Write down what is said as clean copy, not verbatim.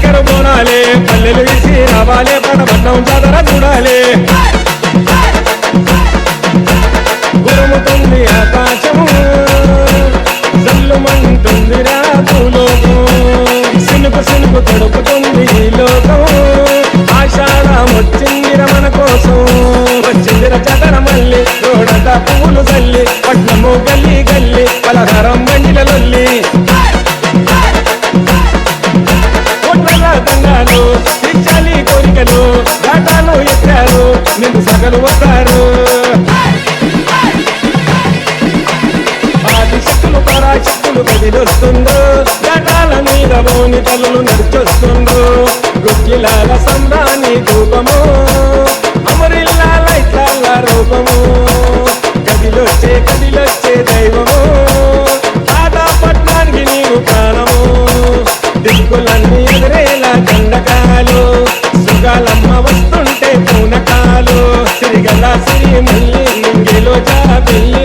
దగ్గర పోనాలే పల్లెలు వేసి రావాలే పడబడ్డం జాతర చూడాలి గురుముతుంది ఆకాశము జల్లుమంటుందిరా భూలోకం సినుకు సినుకు తడుపుతుంది ఈ లోకం ఆషాఢం వచ్చిందిర మన కోసం వచ్చిందిర జాతర మళ్ళీ రోడంతా పువ్వులు చల్లి పట్నము గల్లి గల్లి పలహారం బండిల లొల్లి దండాలు తీర్చాలి కోరికలు ఘాటాలు ఎత్తారు నిన్ను సగలు వస్తారు ఆదిశక్తులు పరాశక్తులు కదిలొస్తుండ్రు ఘాటాల మీద మోని తల్లులు నడిచొస్తుండ్రు గుక్కిలాల సంబరాన్ని రూపము అమరిల్లాల ఇట్లాల రూపము కదిలొచ్చే దైవము ఆదాపట్నానికి నీవు ప్రాణము దిక్కులన్నీ ఎదురేలా దండకాలు సుగాలమ్మ వస్తుంటే పూనకాలు సిరిగల సిరి మళ్ళీ నింగిలో జాబిల్లి